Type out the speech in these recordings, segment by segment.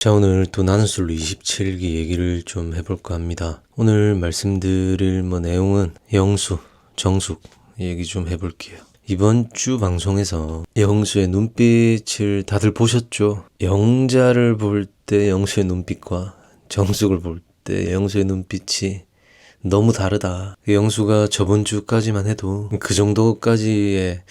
자, 오늘 또 나는솔로 27기 얘기를 좀 해볼까 합니다. 오늘 말씀드릴 내용은 영수, 정숙 얘기 좀 해볼게요. 이번 주 방송에서 영수의 눈빛을 다들 보셨죠? 영자를 볼 때 영수의 눈빛과 정숙을 볼 때 영수의 눈빛이 너무 다르다. 영수가 저번 주까지만 해도 그 정도까지의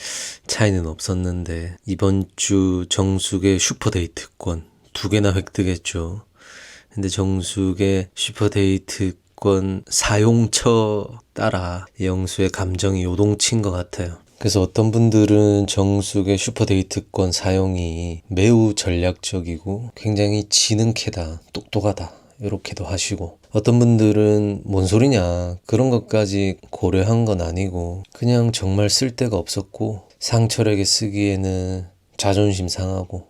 차이는 없었는데 이번 주 정숙의 슈퍼데이트권 2개나 획득했죠. 근데 정숙의 슈퍼데이트권 사용처 따라 영수의 감정이 요동친 것 같아요. 그래서 어떤 분들은 정숙의 슈퍼데이트권 사용이 매우 전략적이고 굉장히 지능캐다, 똑똑하다 이렇게도 하시고, 어떤 분들은 뭔 소리냐, 그런 것까지 고려한 건 아니고 그냥 정말 쓸 데가 없었고 상철에게 쓰기에는 자존심 상하고,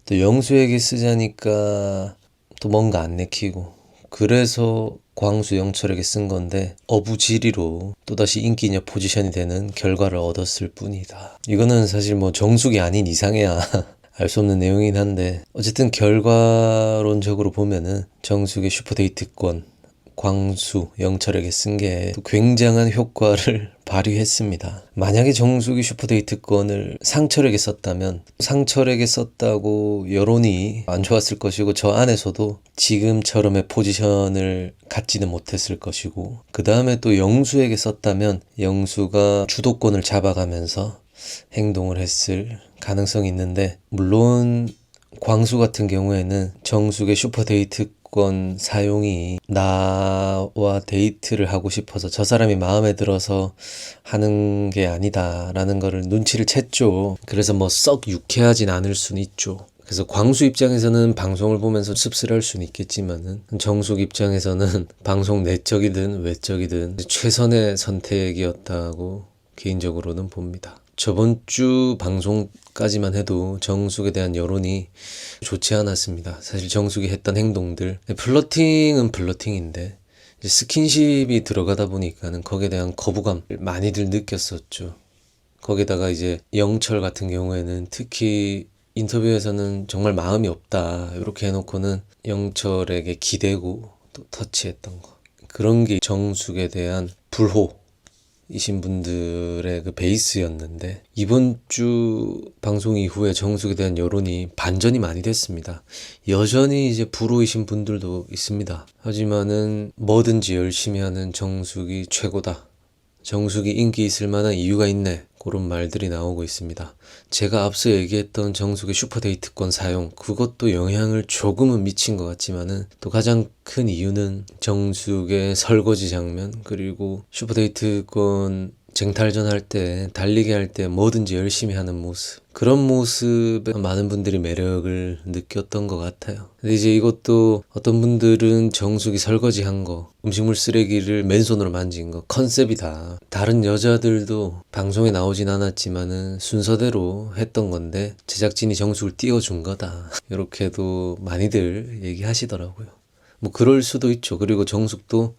또 영수에게 쓰자니까 또 뭔가 안 내키고, 그래서 광수 영철에게 쓴 건데 어부지리로 또다시 인기녀 포지션이 되는 결과를 얻었을 뿐이다. 이거는 사실 정숙이 아닌 이상해야 알 수 없는 내용이긴 한데, 어쨌든 결과론적으로 보면은 정숙의 슈퍼데이트권 광수 영철에게 쓴 게 굉장한 효과를 발휘했습니다. 만약에 정숙이 슈퍼데이트권을 상철에게 썼다면 상철에게 썼다고 여론이 안 좋았을 것이고, 저 안에서도 지금처럼의 포지션을 갖지는 못했을 것이고, 그 다음에 또 영수에게 썼다면 영수가 주도권을 잡아가면서 행동을 했을 가능성이 있는데, 물론 광수 같은 경우에는 정숙의 슈퍼데이트권 사용이 나와 데이트를 하고 싶어서 저 사람이 마음에 들어서 하는 게 아니다 라는 거를 눈치를 챘죠. 그래서 썩 유쾌하진 않을 수는 있죠. 그래서 광수 입장에서는 방송을 보면서 씁쓸할 수는 있겠지만은, 정숙 입장에서는 방송 내적이든 외적이든 최선의 선택이었다고 개인적으로는 봅니다. 저번 주 방송까지만 해도 정숙에 대한 여론이 좋지 않았습니다. 사실 정숙이 했던 행동들, 플러팅은 플러팅인데 스킨십이 들어가다 보니까는 거기에 대한 거부감 많이들 느꼈었죠. 거기다가 이제 영철 같은 경우에는 특히 인터뷰에서는 정말 마음이 없다 이렇게 해놓고는 영철에게 기대고 또 터치했던 거, 그런 게 정숙에 대한 불호 이신 분들의 그 베이스였는데, 이번 주 방송 이후에 정숙에 대한 여론이 반전이 많이 됐습니다. 여전히 이제 불호이신 분들도 있습니다. 하지만은 뭐든지 열심히 하는 정숙이 최고다, 정숙이 인기 있을 만한 이유가 있네, 그런 말들이 나오고 있습니다. 제가 앞서 얘기했던 정숙의 슈퍼데이트권 사용, 그것도 영향을 조금은 미친 것 같지만은 또 가장 큰 이유는 정숙의 설거지 장면, 그리고 슈퍼데이트권 쟁탈전 할 때, 달리기 할 때 뭐든지 열심히 하는 모습, 그런 모습에 많은 분들이 매력을 느꼈던 것 같아요. 근데 이제 이것도 어떤 분들은 정숙이 설거지 한 거, 음식물 쓰레기를 맨손으로 만진 거 컨셉이다, 다른 여자들도 방송에 나오진 않았지만은 순서대로 했던 건데 제작진이 정숙을 띄워준 거다, 이렇게도 많이들 얘기하시더라고요. 그럴 수도 있죠. 그리고 정숙도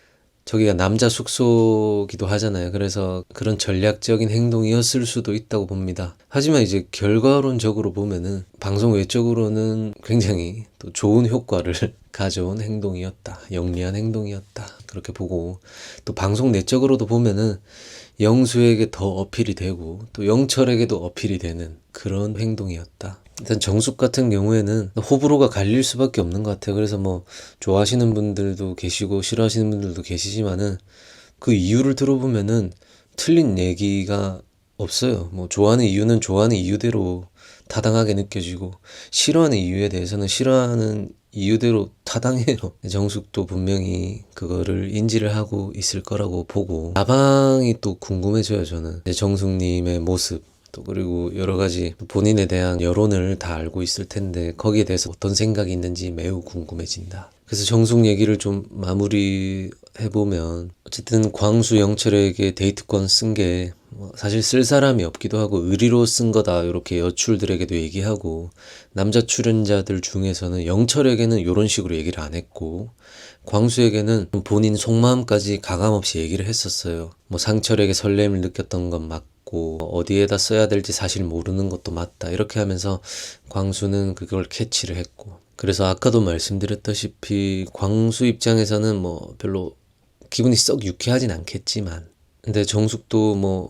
저기가 남자 숙소기도 하잖아요. 그래서 그런 전략적인 행동이었을 수도 있다고 봅니다. 하지만 이제 결과론적으로 보면은 방송 외적으로는 굉장히 또 좋은 효과를 가져온 행동이었다, 영리한 행동이었다, 그렇게 보고, 또 방송 내적으로도 보면은 영수에게 더 어필이 되고 또 영철에게도 어필이 되는 그런 행동이었다. 일단 정숙 같은 경우에는 호불호가 갈릴 수밖에 없는 것 같아요. 그래서 좋아하시는 분들도 계시고 싫어하시는 분들도 계시지만은 그 이유를 들어보면은 틀린 얘기가 없어요. 좋아하는 이유는 좋아하는 이유대로 타당하게 느껴지고, 싫어하는 이유에 대해서는 싫어하는 이유대로 타당해요. 정숙도 분명히 그거를 인지를 하고 있을 거라고 보고, 나방이 또 궁금해져요. 저는 정숙님의 모습, 또 그리고 여러 가지 본인에 대한 여론을 다 알고 있을 텐데 거기에 대해서 어떤 생각이 있는지 매우 궁금해진다. 그래서 정숙 얘기를 좀 마무리해보면, 어쨌든 광수 영철에게 데이트권 쓴 게 사실 쓸 사람이 없기도 하고 의리로 쓴 거다 이렇게 여출들에게도 얘기하고, 남자 출연자들 중에서는 영철에게는 이런 식으로 얘기를 안 했고 광수에게는 본인 속마음까지 가감없이 얘기를 했었어요. 상철에게 설렘을 느꼈던 건 맞고 어디에다 써야 될지 사실 모르는 것도 맞다, 이렇게 하면서 광수는 그걸 캐치를 했고, 그래서 아까도 말씀드렸다시피 광수 입장에서는 뭐 별로 기분이 썩 유쾌하진 않겠지만, 근데 정숙도 뭐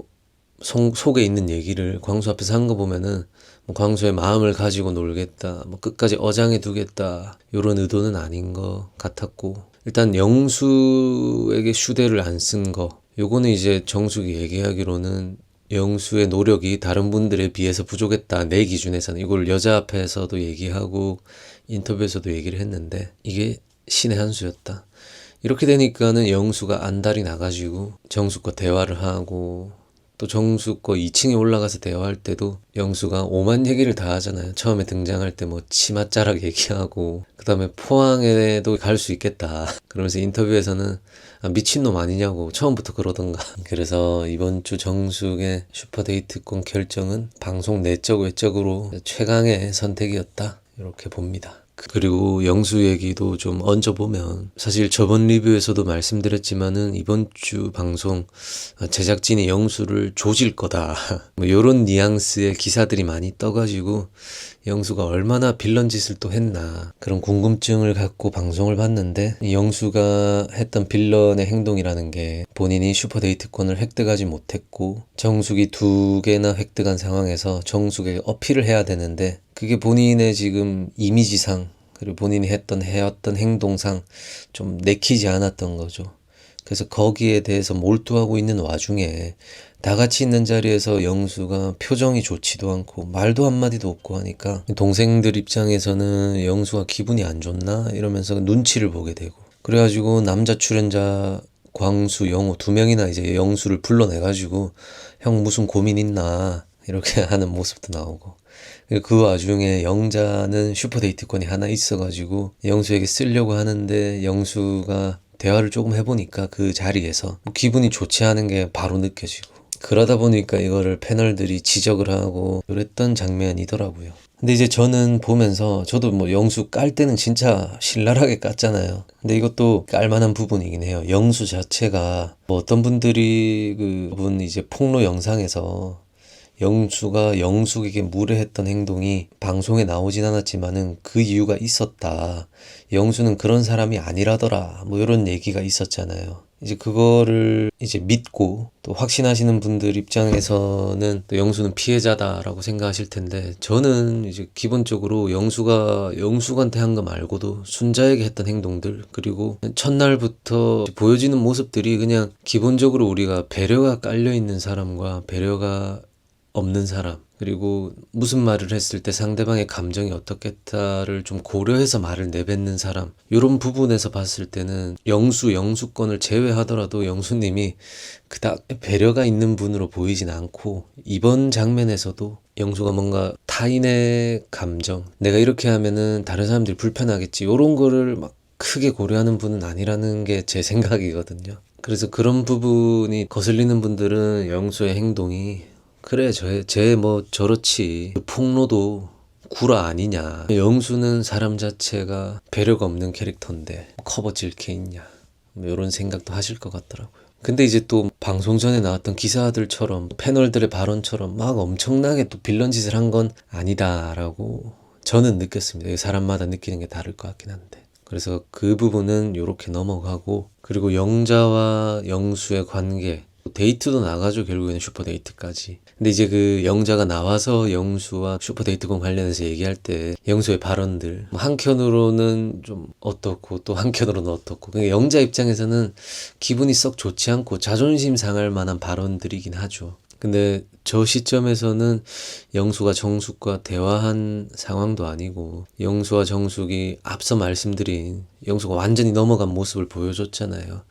속에 있는 얘기를 광수 앞에서 한 거 보면은 뭐 광수의 마음을 가지고 놀겠다, 뭐 끝까지 어장해 두겠다, 요런 의도는 아닌 것 같았고, 일단 영수에게 휴대를 안 쓴 거, 요거는 이제 정숙이 얘기하기로는 영수의 노력이 다른 분들에 비해서 부족했다, 내 기준에서는. 이걸 여자 앞에서도 얘기하고 인터뷰에서도 얘기를 했는데, 이게 신의 한 수였다. 이렇게 되니까는 영수가 안달이 나가지고 정숙과 대화를 하고, 또 정숙과 2층에 올라가서 대화할 때도 영수가 오만 얘기를 다 하잖아요. 처음에 등장할 때 뭐 치맛자락 얘기하고, 그 다음에 포항에도 갈 수 있겠다 그러면서 인터뷰에서는 미친놈 아니냐고 처음부터 그러던가. 그래서 이번 주 정숙의 슈퍼데이트권 결정은 방송 내적 외적으로 최강의 선택이었다, 이렇게 봅니다. 그리고 영수 얘기도 좀 얹어보면, 사실 저번 리뷰에서도 말씀드렸지만은 이번 주 방송 제작진이 영수를 조질 거다 뭐 요런 뉘앙스의 기사들이 많이 떠가지고 영수가 얼마나 빌런 짓을 또 했나 그런 궁금증을 갖고 방송을 봤는데, 영수가 했던 빌런의 행동이라는 게 본인이 슈퍼데이트권을 획득하지 못했고 정숙이 2개나 획득한 상황에서 정숙에게 어필을 해야 되는데, 그게 본인의 지금 이미지상 그리고 본인이 해왔던 행동상 좀 내키지 않았던 거죠. 그래서 거기에 대해서 몰두하고 있는 와중에 다 같이 있는 자리에서 영수가 표정이 좋지도 않고 말도 한마디도 없고 하니까 동생들 입장에서는 영수가 기분이 안 좋나 이러면서 눈치를 보게 되고, 그래가지고 남자 출연자 광수, 영호 2명이나 이제 영수를 불러내가지고 형 무슨 고민 있나 이렇게 하는 모습도 나오고, 그 와중에 영자는 슈퍼데이트권이 하나 있어가지고 영수에게 쓰려고 하는데 영수가 대화를 조금 해보니까 그 자리에서 기분이 좋지 않은 게 바로 느껴지고, 그러다 보니까 이거를 패널들이 지적을 하고 그랬던 장면이더라고요. 근데 이제 저는 보면서, 저도 뭐 영수 깔 때는 진짜 신랄하게 깠잖아요. 근데 이것도 깔만한 부분이긴 해요. 영수 자체가 뭐 어떤 분들이 그분 이제 폭로 영상에서 영수가 영숙에게 무례했던 행동이 방송에 나오진 않았지만은 그 이유가 있었다, 영수는 그런 사람이 아니라더라, 뭐 이런 얘기가 있었잖아요. 이제 그거를 이제 믿고 또 확신하시는 분들 입장에서는 또 영수는 피해자다라고 생각하실 텐데, 저는 이제 기본적으로 영수가 영숙한테 한 거 말고도 순자에게 했던 행동들, 그리고 첫날부터 보여지는 모습들이 그냥 기본적으로 우리가 배려가 깔려있는 사람과 배려가 없는 사람, 그리고 무슨 말을 했을 때 상대방의 감정이 어떻겠다를 좀 고려해서 말을 내뱉는 사람, 이런 부분에서 봤을 때는 영수권을 제외하더라도 영수님이 그닥 배려가 있는 분으로 보이진 않고, 이번 장면에서도 영수가 뭔가 타인의 감정, 내가 이렇게 하면은 다른 사람들이 불편하겠지, 이런 거를 막 크게 고려하는 분은 아니라는 게 제 생각이거든요. 그래서 그런 부분이 거슬리는 분들은 영수의 행동이 그래 쟤 뭐 저렇지, 폭로도 구라 아니냐, 영수는 사람 자체가 배려가 없는 캐릭터인데 커버 찔 게 있냐, 뭐 이런 생각도 하실 것 같더라고요. 근데 이제 또 방송 전에 나왔던 기사들처럼 패널들의 발언처럼 막 엄청나게 또 빌런 짓을 한 건 아니다라고 저는 느꼈습니다. 사람마다 느끼는 게 다를 것 같긴 한데, 그래서 그 부분은 이렇게 넘어가고, 그리고 영자와 영수의 관계, 데이트도 나가죠. 결국에는 슈퍼데이트까지. 근데 이제 그 영자가 나와서 영수와 슈퍼데이트권 관련해서 얘기할 때 영수의 발언들, 한켠으로는 좀 어떻고 또 한켠으로는 어떻고, 그러니까 영자 입장에서는 기분이 썩 좋지 않고 자존심 상할 만한 발언들이긴 하죠. 근데 저 시점에서는 영수가 정숙과 대화한 상황도 아니고, 영수와 정숙이 앞서 말씀드린 영수가 완전히 넘어간 모습을 보여줬잖아요.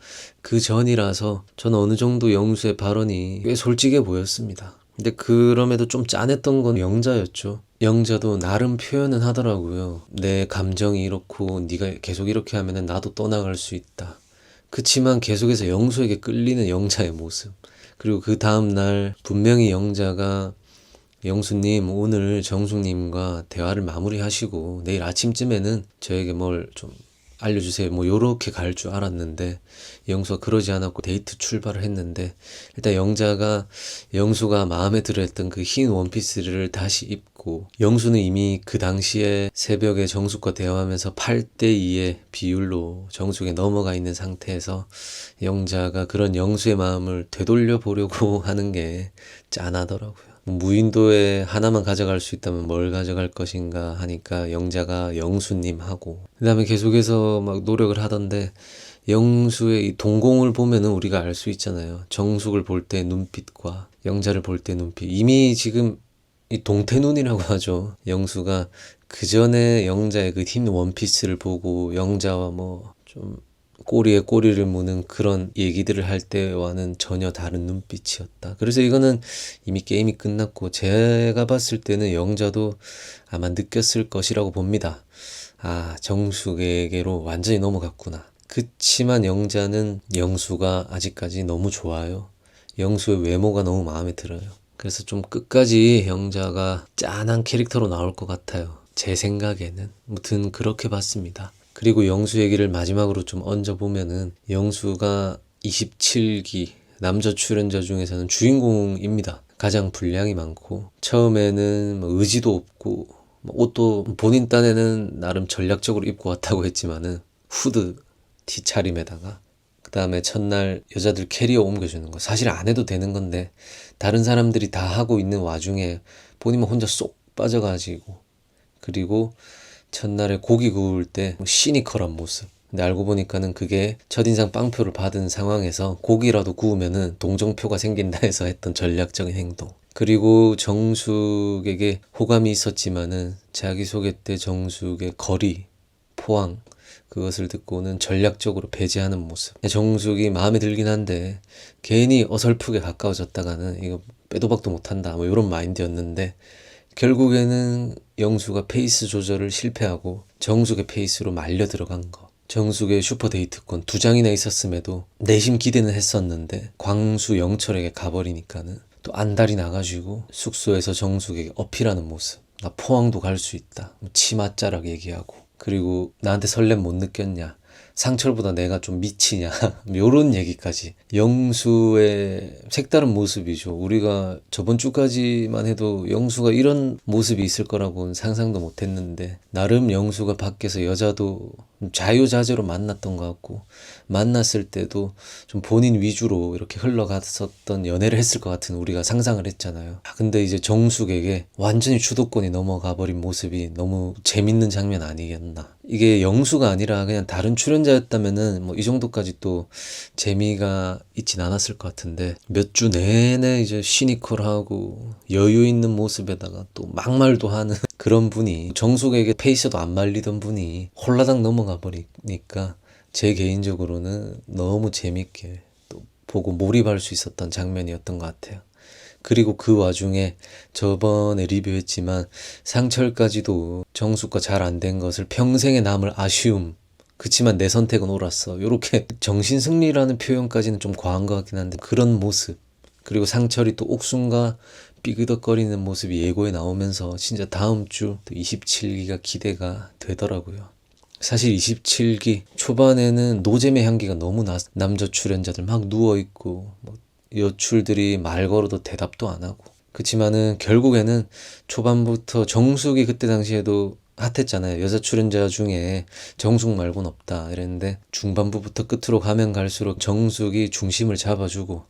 그 전이라서 저는 어느 정도 영수의 발언이 꽤 솔직해 보였습니다. 근데 그럼에도 좀 짠했던 건 영자였죠. 영자도 나름 표현은 하더라고요. 내 감정이 이렇고 네가 계속 이렇게 하면 나도 떠나갈 수 있다. 그치만 계속해서 영수에게 끌리는 영자의 모습. 그리고 그 다음날 분명히 영자가 영수님 오늘 정숙님과 대화를 마무리하시고 내일 아침쯤에는 저에게 뭘 좀 알려주세요. 뭐 요렇게 갈 줄 알았는데 영수가 그러지 않았고 데이트 출발을 했는데 일단 영수가 마음에 들어 했던 그 흰 원피스를 다시 입고 영수는 이미 그 당시에 새벽에 정숙과 대화하면서 8대2의 비율로 정숙에 넘어가 있는 상태에서 영자가 그런 영수의 마음을 되돌려 보려고 하는 게 짠하더라고요. 무인도에 하나만 가져갈 수 있다면 뭘 가져갈 것인가 하니까 영자가 영수님하고 그 다음에 계속해서 막 노력을 하던데 영수의 이 동공을 보면은 우리가 알 수 있잖아요. 정숙을 볼 때 눈빛과 영자를 볼 때 눈빛. 이미 지금 이 동태눈이라고 하죠. 영수가 그 전에 영자의 그 흰 원피스를 보고 영자와 뭐 좀 꼬리에 꼬리를 무는 그런 얘기들을 할 때와는 전혀 다른 눈빛이었다. 그래서 이거는 이미 게임이 끝났고 제가 봤을 때는 영자도 아마 느꼈을 것이라고 봅니다. 아, 정숙에게로 완전히 넘어갔구나. 그치만 영자는 영수가 아직까지 너무 좋아요. 영수의 외모가 너무 마음에 들어요. 그래서 좀 끝까지 영자가 짠한 캐릭터로 나올 것 같아요. 제 생각에는. 무튼 그렇게 봤습니다. 그리고 영수 얘기를 마지막으로 좀 얹어보면은 영수가 27기 남자 출연자 중에서는 주인공입니다. 가장 분량이 많고 처음에는 뭐 의지도 없고 옷도 본인 딴에는 나름 전략적으로 입고 왔다고 했지만은 후드 티차림에다가 그 다음에 첫날 여자들 캐리어 옮겨주는 거 사실 안 해도 되는 건데 다른 사람들이 다 하고 있는 와중에 본인만 혼자 쏙 빠져가지고 그리고 첫날에 고기 구울 때 시니컬한 모습. 근데 알고 보니까는 그게 첫인상 빵표를 받은 상황에서 고기라도 구우면은 동정표가 생긴다 해서 했던 전략적인 행동. 그리고 정숙에게 호감이 있었지만은 자기소개 때 정숙의 거리, 포항 그것을 듣고는 전략적으로 배제하는 모습. 정숙이 마음에 들긴 한데 괜히 어설프게 가까워졌다가는 이거 빼도 박도 못한다 뭐 이런 마인드였는데 결국에는 영수가 페이스 조절을 실패하고 정숙의 페이스로 말려 들어간 거. 정숙의 슈퍼데이트권 2장이나 있었음에도 내심 기대는 했었는데 광수 영철에게 가버리니까는 또 안달이 나가지고 숙소에서 정숙에게 어필하는 모습. 나 포항도 갈 수 있다. 치맛자락 얘기하고. 그리고 나한테 설렘 못 느꼈냐. 상철보다 내가 좀 미치냐 요런 얘기까지. 영수의 색다른 모습이죠. 우리가 저번 주까지만 해도 영수가 이런 모습이 있을 거라고는 상상도 못했는데 나름 영수가 밖에서 여자도 자유자재로 만났던 것 같고 만났을 때도 좀 본인 위주로 이렇게 흘러갔었던 연애를 했을 것 같은 우리가 상상을 했잖아요. 근데 이제 정숙에게 완전히 주도권이 넘어가 버린 모습이 너무 재밌는 장면 아니겠나. 이게 영수가 아니라 그냥 다른 출연자였다면은 뭐 이 정도까지 또 재미가 있진 않았을 것 같은데 몇 주 내내 이제 시니컬하고 여유 있는 모습에다가 또 막말도 하는 그런 분이 정숙에게 페이스도 안 말리던 분이 홀라당 넘어가 버리니까 제 개인적으로는 너무 재밌게 또 보고 몰입할 수 있었던 장면이었던 것 같아요. 그리고 그 와중에 저번에 리뷰했지만 상철까지도 정숙과 잘 안 된 것을 평생에 남을 아쉬움. 그치만 내 선택은 옳았어. 요렇게 정신승리라는 표현까지는 좀 과한 것 같긴 한데 그런 모습. 그리고 상철이 또 옥순과 삐그덕거리는 모습이 예고에 나오면서 진짜 다음 주 27기가 기대가 되더라고요. 사실 27기 초반에는 노잼의 향기가 너무 남자 출연자들 막 누워있고 뭐 여출들이 말 걸어도 대답도 안 하고 그치만은 결국에는 초반부터 정숙이 그때 당시에도 핫했잖아요. 여자 출연자 중에 정숙 말고는 없다 이랬는데 중반부부터 끝으로 가면 갈수록 정숙이 중심을 잡아주고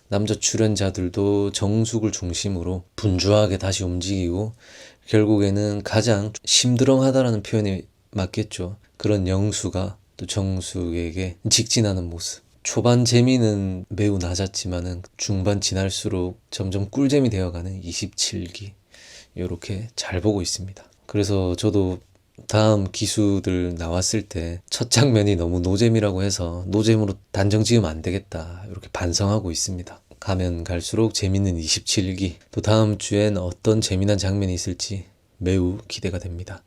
남자 출연자들도 정숙을 중심으로 분주하게 다시 움직이고 결국에는 가장 심드렁하다라는 표현이 맞겠죠. 그런 영수가 또 정숙에게 직진하는 모습. 초반 재미는 매우 낮았지만은 중반 지날수록 점점 꿀잼이 되어가는 27기 이렇게 잘 보고 있습니다. 그래서 저도 다음 기수들 나왔을 때 첫 장면이 너무 노잼이라고 해서 노잼으로 단정 지으면 안 되겠다 이렇게 반성하고 있습니다. 가면 갈수록 재밌는 27기 또 다음 주엔 어떤 재미난 장면이 있을지 매우 기대가 됩니다.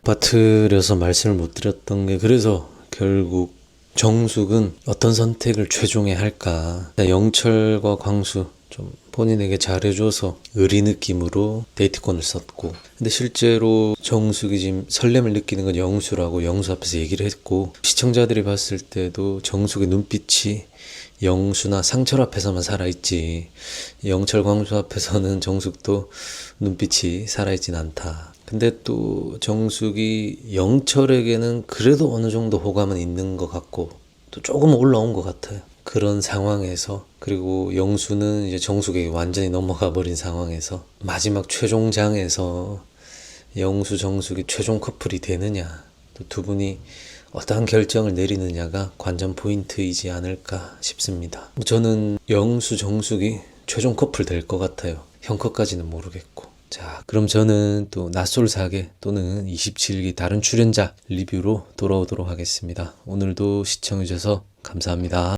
빠뜨려서 말씀을 못 드렸던 게 그래서 결국 정숙은 어떤 선택을 최종에 할까. 영철과 광수 좀 본인에게 잘해줘서 의리 느낌으로 데이트권을 썼고, 근데 실제로 정숙이 지금 설렘을 느끼는 건 영수라고 영수 앞에서 얘기를 했고, 시청자들이 봤을 때도 정숙의 눈빛이 영수나 상철 앞에서만 살아있지 영철 광수 앞에서는 정숙도 눈빛이 살아있진 않다. 근데 또 정숙이 영철에게는 그래도 어느 정도 호감은 있는 것 같고 또 조금 올라온 것 같아요. 그런 상황에서, 그리고 영수는 이제 정숙에게 완전히 넘어가 버린 상황에서 마지막 최종장에서 영수 정숙이 최종 커플이 되느냐, 또 두 분이 어떠한 결정을 내리느냐가 관전 포인트이지 않을까 싶습니다. 저는 영수 정숙이 최종 커플 될 것 같아요. 형컷까지는 모르겠고. 자, 그럼 저는 또 낯솔사계 또는 27기 다른 출연자 리뷰로 돌아오도록 하겠습니다. 오늘도 시청해주셔서 감사합니다.